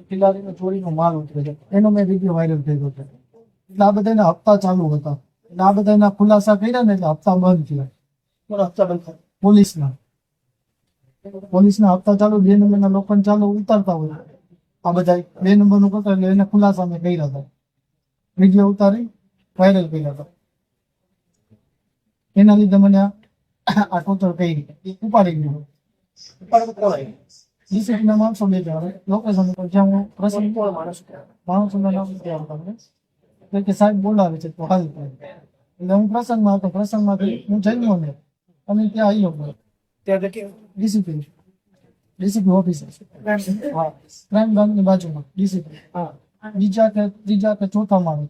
ખિલાડીનો ચોરીનો માલ ઉતરે છે, એનો મેં વિડીયો વાયરલ કર્યો છે. એટલે આ બધાના હપ્તા ચાલુ હતા, એટલે આ બધાના ખુલાસા કર્યા ને એટલે હપ્તા બંધ થયા. હપ્તા બંધ થાય પોલીસના હપ્તા ચાલુ, 2 નંબરના લોકોને ચાલુ ઉતારતા હોય. આ બધા 2 નંબરનું કરતા એટલે એને ખુલાસા મેં કર્યા હતા, વિડીયો ઉતારી વાયરલ કર્યા હતા. એના લીધે મને આ ટોચર કરી ઉપાડી ગયો. ડિસિપ્લિનના માણસો 2 જણા લોકેશન ઉપર જ્યાં હું પ્રસંગ માણસોના નામ નથી આવતા મને, કે સાહેબ બોલાવે છે તો હાલ થાય. એટલે હું પ્રસંગમાં હતો, પ્રસંગમાંથી હું જમ્યો ને અને ત્યાં આવ્યો ત્યાં ડીસીપી ઓફિસર, હા, ક્રાઇમ બ્રાન્ચની બાજુમાં ડીસીપી, હા, ત્રીજા કે ચોથા માળે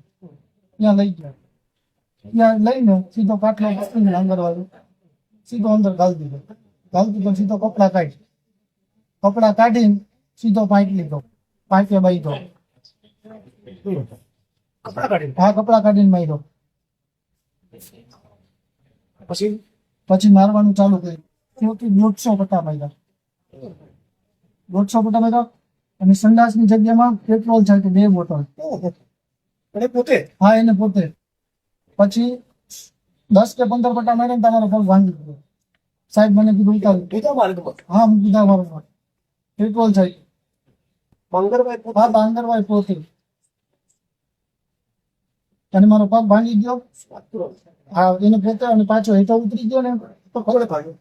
ત્યાં લઈ ગયા. ત્યાં લઈને સીધો કાટલો પકડીને અંદર વાળ્યો, સીધો અંદર ગાળી દીધો, સીધો કપડા કાઢીને સીધો પાઇપ લીધો, પાઇપે બાંધ્યો. હા, કપડા કાઢીને માર્યો. પછી મારવાનું ચાલુ કર્યું. 150 પટ્ટા માર્યા, 150 પટ્ટા માર્યા. અને સંડાસની જગ્યામાં પેટ્રોલ છે 2 બોટલ. હા, એને પોતે. પછી 10 કે 15 પટ્ટા માર્યા ને તમારો પગ ભાંગી ગયો. સાહેબ મને કીધું ઉતાર. હા, બીજા મારો પેટ્રોલ છે. હા, બાંગરભાઈ પોતે. અને મારો પગ ભાંગી ગયો. હા, એને પોતે. અને પાછો હેઠો ઉતરી ગયો ને તો ખબર ભાગ્યો,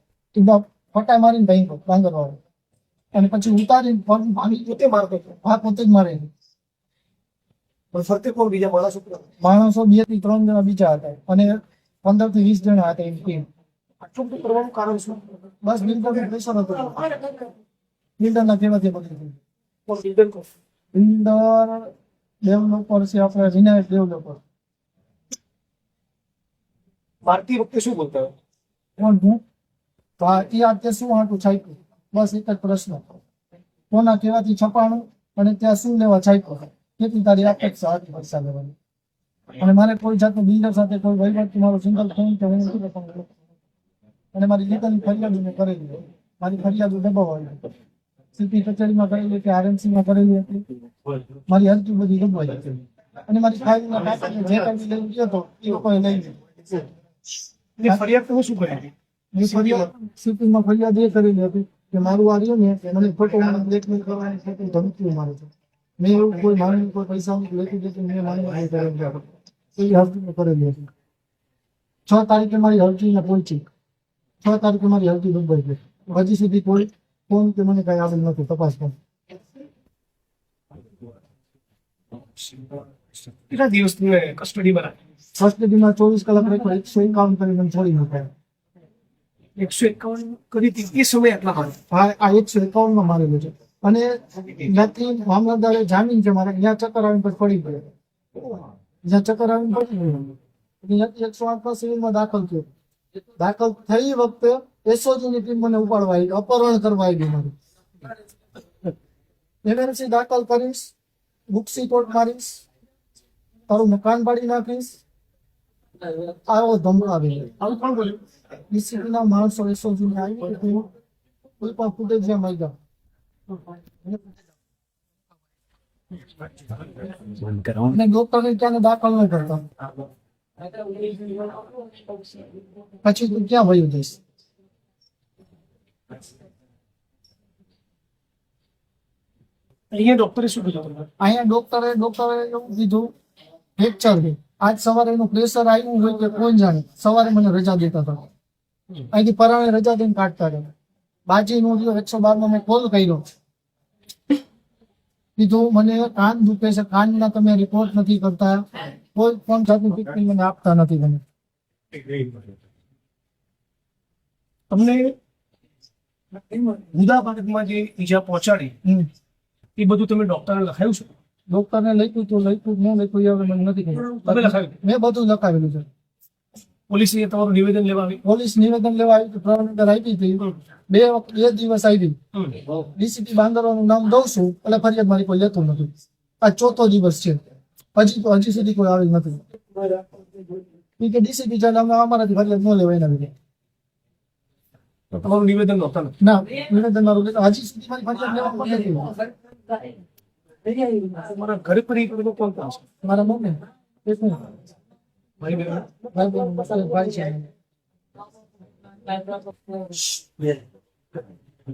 ફટા મારીને ભાઈ બાંગરવાળો. અને પછી ઉતારીને પગ ભાંગી પોતે મારતો. હા, પોતે જ મારે. ફરતે કોણ બીજા માણસો 2 થી 3 જણા બીજા હતા, અને 15 થી 20 જણા હતા એની ટીમ. આટલું બધું કરવાનું કારણ શું? બસ બિલ્ડરનો પ્રેશર હતો. બિલ્ડરના કહેવાથી બધું. બિલ્ડર ડેવલપર છે આપણે, વિનાયક ડેવલપર. મારતી વખતે શું બોલતા હોય? કોણ હું? તો એ અત્યારે શું હાટું છાપ્યું, બસ એક જ પ્રશ્ન. કોના કહેવાથી છપાણું અને ત્યાં શું લેવા છાપ્યું, કેટલી તારી અપેક્ષા હતી પૈસા લેવાની. અને મારે કોઈ જાતનું બિલ્ડર સાથે કોઈ વહીવટ, મારો સિંગલ ફોન કે હું નથી કરતો. અને મારી લીગલની ફરિયાદ મેં કરેલી, મારી ફરિયાદ દબાવાઈ, સીપી કચેરીમાં કરેલી કે આરએમસીમાં કરેલી હતી. મારી અરજી બધી દબાઈ હતી. અને મારી ફાઇલના કાગળ જે કંઈ લઈ ગયો હતો એ લોકોએ લઈ લીધું. ફરિયાદ તો શું કરી? સીપીમાં ફરિયાદ એ કરેલી હતી કે મારું આ રહ્યું ને મને ખોટો બ્લેકમેલ કરવાની ખોટી ધમકીઓ મારે છે. મેં એવું કોઈ માંગણી, કોઈ પૈસાની લેતી દેતી મેં માંગણી કરેલી એવી અરજી મેં કરેલી હતી. 6 તારીખે મારી અરજીને પહોંચી, 6 તારીખે મારી અરજી દબાઈ ગઈ. હજી સુધી કોઈ ફોન કે મને કઈ આવેલ નથી તપાસ પણ. કેટલા દિવસ તમે કસ્ટડીમાં રાખી? કસ્ટડીમાં 24 કલાક રાખ્યો, 151 કરી મને છોડી મૂક્યા. 151 કરી હતી એ સમય આટલા મારે? હા, આ 151 માં મારેલું છે. અને જ્યાંથી મામલતદારે જામીન છે મારે, ત્યાં ચક્કર આવીને પછી પડી ગયો. જ્યાં ચક્કર આવીને પડી ગયો, 108 સિવિલમાં દાખલ થયો. દાખલ થઈ વખતે એસઓજીની ટીમ મને ઉપાડવા આવી, અપહરણ કરવા આવી મારું. એમએનસી દાખલ કરીશ, બુક્સી કોર્ટ મારીશ, તારું મકાન પાડી નાખીશ, આવો ધમકાવી. આવું કોણ બોલ્યું? ડીસીપીના માણસો એસઓજીને આવી કોઈ પણ ફૂટેજ જ્યાં માંગ્યા. અને ડોક્ટરને ત્યાં દાખલ ન કરતા. પછી તું ક્યાં વયું જઈશ? અહીંયા ડોક્ટરે શું કીધું? અહીંયા ડોક્ટરે એવું કીધું ફ્રેક્ચર છે. આજ સવારે એનું પ્રેશર આવ્યું હોય કે કોણ જાણે, સવારે મને રજા દેતા હતા. અહીંથી પરાણે રજા દઈને કાઢતા હતા. બાજી નો 112 મેં કોલ કર્યો, કીધું મને કાન દુખે છે, કાનના તમે રિપોર્ટ નથી કરતા, કોઈ પણ જાતની ટ્રીટમેન્ટ મને આપતા નથી. મને તમને મુદ્દાબાબતમાં જે ઈજા પહોંચાડી એ બધું તમે ડોક્ટરને લખાયું છે? ડોક્ટરને લખ્યું તો લખ્યું, ન લખ્યું એ હવે મને નથી ખબર. તમે લખાવ્યું? મેં બધું લખાવેલું છે. પોલીસે તમારું નિવેદન લેવા આવી? પોલીસ નિવેદન લેવા આવી, પ્રાણનગર આપી હતી. 2 દિવસ આવી. ડીસીપી બાંદરવાનું નામ દઉં છું એટલે ફરિયાદ મારી કોઈ લેતું નથી. આ 4થો દિવસ છે, હજી સુધી કોઈ આવેલ નથી. કે ડીસીપી ચાલે અમારાથી ફરિયાદ ન લેવાય એના વિશે. તમારું નિવેદન નહોતા? ના, નિવેદન મારું હજી સુધી મારી ફરિયાદ લેવામાં નથી. તમારા ઘરે પરિવારમાં કોણ કોણ છે? મારા મમ્મી એક હું. ભાઈ બહેન? ભાઈ બહેન ભાઈ છે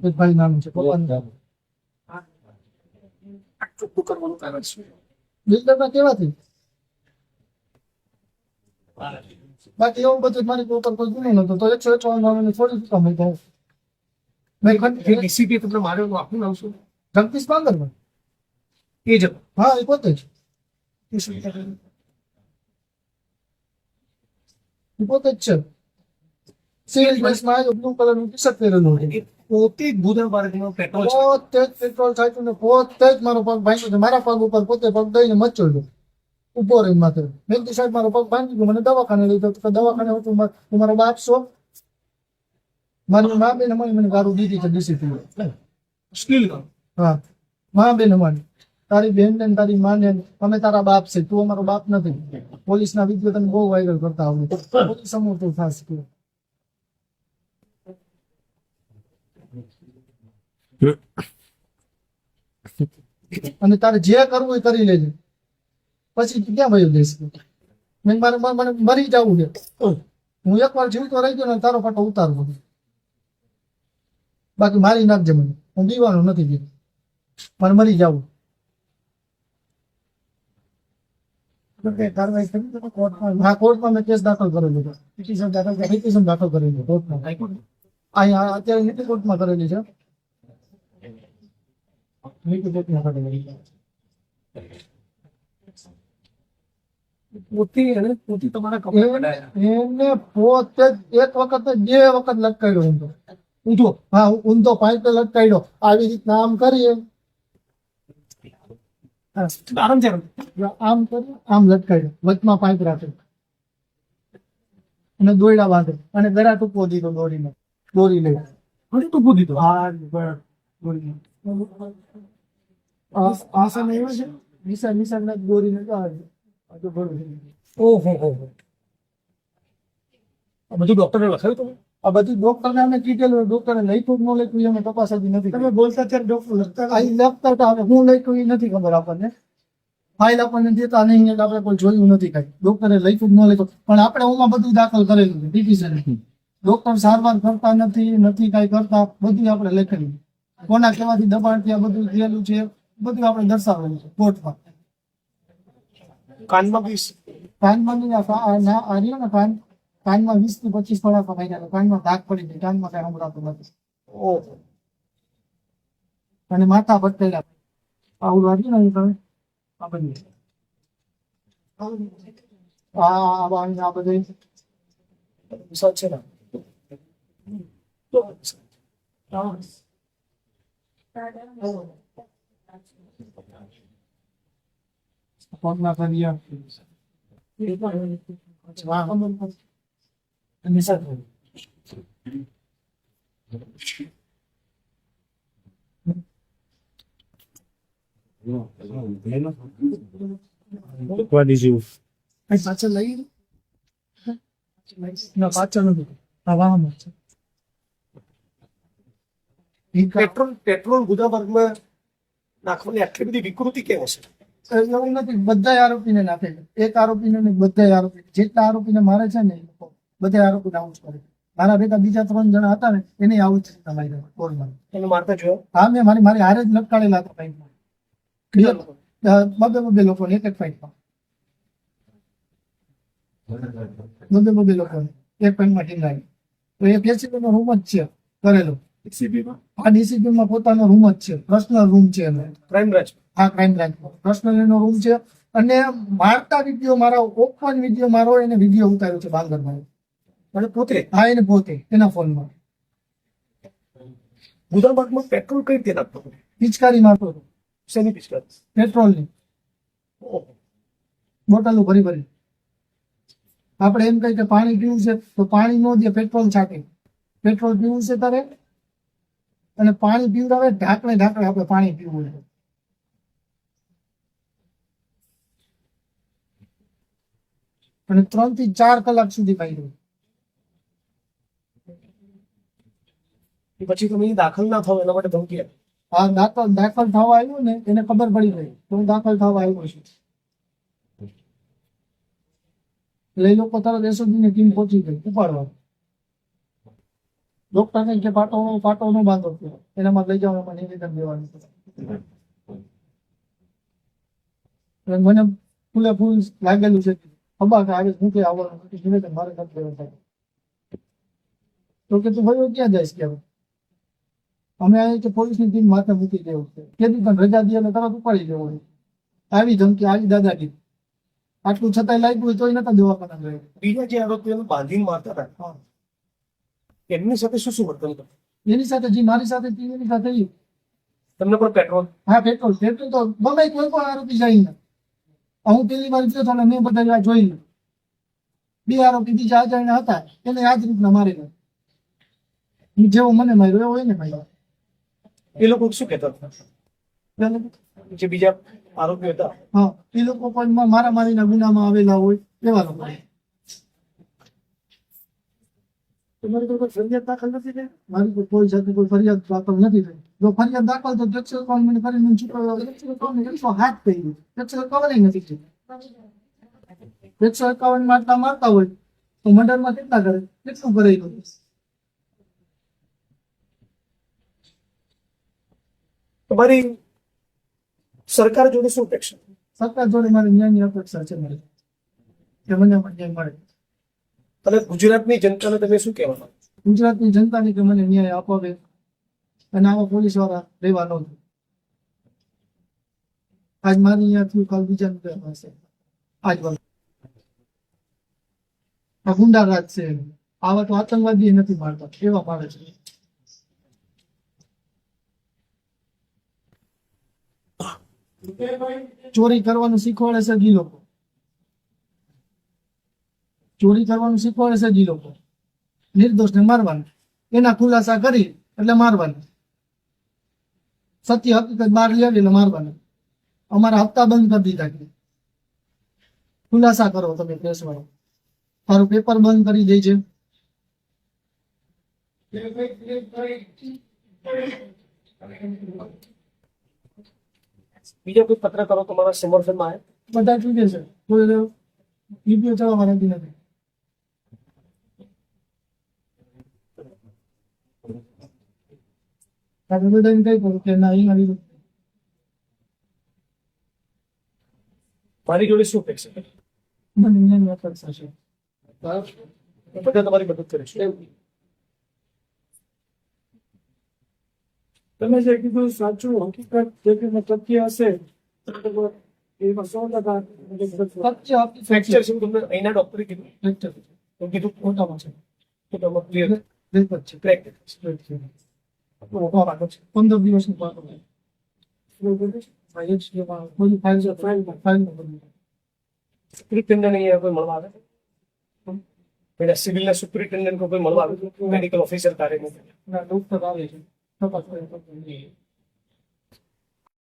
એક ભાઈ નાનું છે પપ્પાનું નામ. આ ચોખ્ખું કરવાનું કારણ શું? બિલ્ડરમાં કેવાથી બાકી એવું બધું મારી ઉપર કોઈ ગુનો નતો તો 151 થોડી શું કામ હતો મેં જે ડીસીપી તમને માર્યો એનું આખું નામ શું? જગદીશ બાંગરમાં એ જ હા એ પોતે જ એ પોતે જ છે સિવિલ ડ્રેસમાં આવ્યો બ્લુ કલરનું ટી શર્ટ પહેરેલું હતું એ પોતે જ બુધા પાર્કમાં પેટ્રોલ છે. પોતે જ પેટ્રોલ છાંટ્યું ને પોતે જ મારો પગ ભાંગ્યો છે મારા પગ ઉપર પોતે પગ દઈને મચોડ્યો ઉભો રહી માથે મેં કીધું સાહેબ મારો પગ ભાંગી ગયો મને દવાખાને લઈ જાઓ તો દવાખાને હતું તું મારો બાપ છો મારી મા બેન અમારી મને ગારું દીધી છે ડીસીપી અશ્લીલ કામ. હા મા બેન અમારી તારી બેન ને તારી મા ને અમે તારા બાપ છે તું અમારો બાપ નથી પોલીસના વિડીયો તમે બહુ વાયરલ કરતા આવડે પોલીસ સમૂહ તો ખાસ કે અને તારે જે કરવું એ કરી લેજે પછી તું ક્યાં ભયો જઈશ મેં મારે મને મરી જવું છે હું એકવાર જીવતો રહી ગયો ને તારો ફોટો ઉતારવો બાકી મારી નાખજે મને હું દીવાનો નથી જીવ મને મરી જવું કાર્યવાહી કરી તો કોર્ટમાં હા કોર્ટમાં મેં કેસ દાખલ કરેલો છે પિટિશન દાખલ કરેલું કોર્ટમાં હાઈકોર્ટ. અહીંયા અત્યારે નીતિ કોર્ટમાં કરેલી છે નીતિ કોર્ટમાં કરેલી છે પોતે તમારા કપડા કઢાયા. એને પોતે જ એક વખત ને બે વખત લટકાડ્યો ઊંધો ઊંધો. હા ઊંધો પાઇપે લટકાડ્યો આવી રીતના આમ કરીએ આરામથી આરામ. આમ કરી આમ લટકાડ્યો વચમાં પાઇપ રાખે અને દોયડા બાંધે અને ગળા ટૂંકો દીધો દોરીને દોરી લઈ હજી ટૂંકું દીધું. હા ગળા દોરીને આસન એવો છે નિશાન દોરીને આ ઓહો હો. આ બધું ડોક્ટરે લખાયું તમે? બધું ડોક્ટરને અમે કીધેલું ડોક્ટરે લખ્યું ન લખ્યું એ અમે તપાસ હજી નથી તમે બોલતા ત્યારે ડોક્ટર લખતા લખતા હવે હું લખ્યું એ નથી ખબર આપણને ફાઇલ આપણને દેતા નહીં એટલે આપણે કોઈ જોયું નથી કઈ ડોક્ટરે લખ્યું ન લખ્યું પણ આપણે ઓમાં બધું દાખલ કરેલું છે પિટિશન ડોક્ટર સારવાર કરતા નથી કઈ કરતા બધું આપણે લખેલું કોના કેવાથી દબાણ ત્યાં બધું થયેલું છે બધું આપણે દર્શાવેલું છે કોર્ટમાં કાનમાં બી કાનમાં નહીં આ રહ્યો ને કાનમાં 20 થી 25 થોડા કમાઈ કાનમાં ધાક પડી ગઈ કાનમાં કઈ સંભળાતું નથી ઓહો. અને માથા બદલેલા આવું વાગ્યું ને તમે આ બધું આ બધું વિશ્વાસ છે ને? તો પગના કર્યા પાછળ લઈ ના પાછળ નથી આ વાહન છે પેટ્રોલ ગુદા વર્ગમાં નાખવાની આટલી બધી વિકૃતિ કેમ હશે? એવું નથી બધા આરોપીને નાખે છે એક આરોપીને નહીં બધા આરોપી જેટલા આરોપીને મારે છે ને એ લોકો બધા આરોપીને આવું જ કરે મારા ભેગા બીજા 3 જણા હતા ને એને આવું જ તમારી કોલમાં તમે મારતા જોયો? હા મેં મારી હારે જ લટકાડેલા હતા ફાઇટમાં બબે લોકોને એક ફાઇટમાં બબે લોકોને એક ફાઇટમાં ટીંગાઈ તો એ કેસીબી નો રૂમ જ છે કરેલો ડીસીપીમાં આ ડીસીબી માં પોતાનો રૂમ જ છે પર્સનલ રૂમ છે એનો ક્રાઇમ બ્રાન્ચ. આ ક્રાઇમ બ્રાન્ચ પર્સનલ એનો રૂમ છે અને મારતા વિડીયો મારા ઓપન વિડીયો મારો એને વિડીયો ઉતાર્યો છે બાંગરમાં અને પોતે હા એને પોતે એના ફોનમાં ગુદા વર્ગમાં પેટ્રોલ કઈ રીતે નાખતો? પિચકારી મારતો હતો શેની પિચકારી? પેટ્રોલની ઓહો. બોટલો ભરી આપણે એમ કહીએ કે પાણી પીવું છે તો પાણી નો દે પેટ્રોલ છાંટે પેટ્રોલ પીવું છે તારે અને પાણી પીવડાવે ઢાંકણે આપણે પાણી પીવું છે અને 3 થી 4 કલાક સુધી પાડ્યું એ પછી તમે દાખલ ના થાવ એના માટે ધમકી આપી. આ દાખલ થવા આવ્યું ને એને ખબર પડી ગઈ તો હું દાખલ થવા આવ્યો છું એટલે એ લોકો તરત એસઓજી ની ટીમ પહોંચી ગઈ ઉપાડવા. ડોક્ટર ને કે પાટો નો બાંધો થયો એનામાં લઈ જવામાં નિવેદન દેવાનું એટલે મને ફૂલે ફૂલ લાગેલું છે ખબર કે આજે હું કે આવવાનું નથી નિવેદન મારે નથી દેવાનું થાય. તો કે તું ભાઈ ક્યાં જઈશ કે હવે? અમે અહીં કે પોલીસની ટીમ માથે મૂકી દેવું છે કેદી પણ રજા દે તરત ઉપાડી દેવું હોય. આવી ધમકી આવી દાદાગીરી આટલું છતાંય લાગ્યું હોય તોય નતા દવાખાના ગયો. બીજા જે આરોપીઓને બાંધીને મારતા હતા એમની સાથે શું શું વર્તન કરતું? એની સાથે જે મારી સાથે હતી એની સાથે ઈ. તમને પણ પેટ્રોલ હા પેટ્રોલ તો ગમે કોઈ પણ આરોપી જાય ને હું પેલી વાર ગયો તો ને મેં બધા જોઈ લીધું. બે આરોપી બીજા અજાણ્યા હતા એને આ જ રીતના મારી નાખ્યો. જેવો મને માર્યો એવો એને માર્યો. એ લોકો શું કહેતા હતા જે બીજા આરોપીઓ હતા? હા એ લોકો પણ મારામારીના ગુનામાં આવેલા હોય એવા લોકો. તમારી કોઈ ફરિયાદ દાખલ નથી થઈ? મારી કોઈ જાતની કોઈ ફરિયાદ દાખલ નથી થઈ. જો ફરિયાદ દાખલ તો ટેક્સ એકાઉન્ટમેન્ટ કરીને છૂટો ટેક્સ એકાઉન્ટમેન્ટ હાથ થઈ ગયું. ટેક્સ એકાઉન્ટ નથી થયું. ટેક્સ એકાઉન્ટમાં આટલા મારતા હોય તો મર્ડરમાં કેટલા કરે કેટલું કરે એ લોકો? તમારી સરકાર જોડે શું અપેક્ષા? સરકાર જોડે મારી ન્યાયની અપેક્ષા છે મારી કે મને ન્યાય મળે. અને ગુજરાતની જનતાને તમે શું કહેવા માંગો? ગુજરાતની જનતાને કે મને ન્યાય અપાવે અને આવા પોલીસ વાળા રહેવા ન દે. આજ મારી અહીંયા થયું કાલ બીજાનું કહેવા હશે. આજ વાત આ ગુંડા રાજ છે. આવા તો આતંકવાદી નથી મારતા એવા મારે છે. ચોરી કરવાનું શીખવાડે છે જી લોકો. ચોરી કરવાનું શીખવાડે છે જી લોકો. નિર્દોષને મારવાનું એના ખુલાસા કરી એટલે મારવાનું. સત્ય હકીકત બહાર લેવી એટલે મારવાનું. અમારા હપ્તા બંધ કરી દીધા કે ખુલાસા કરો તમે પ્રેસ વાળો. મારું પેપર બંધ કરી દે છે. બીજા કોઈ પત્રકારો તમારા સમર્થનમાં આવે? બધા ચૂકે છે કોઈ વીડિયો ચલાવવા નથી નથી. બધાને કઈ કરું કે ના એના વિરુદ્ધ મારી જોડે શું અપેક્ષા? મને ન્યાયની અપેક્ષા છે. બધા તમારી મદદ કરીશું. તમે જે કીધું સાચું હકીકત જે કીધું સત્ય હશે એમાં 100% સત્ય ફ્રેક્ચર છે તમને અહીંના ડોક્ટરે કીધું? ફ્રેક્ચર તો કીધું ખોટામાં છે. ખોટામાં ક્લિયર રેકોર્ડ છે. ક્રેક. 15 દિવસનું પાટો છે. બધું ફાઇલ સુપ્રિન્ટેન્ડન્ટ અહીંયા કોઈ મળવા આવે? પેલા સિવિલના સુપ્રિન્ટેન્ડન્ટ કોઈ મળવા આવે? મેડિકલ ઓફિસર કાર્ય ડોક્ટર આવે છે તપાસ કરે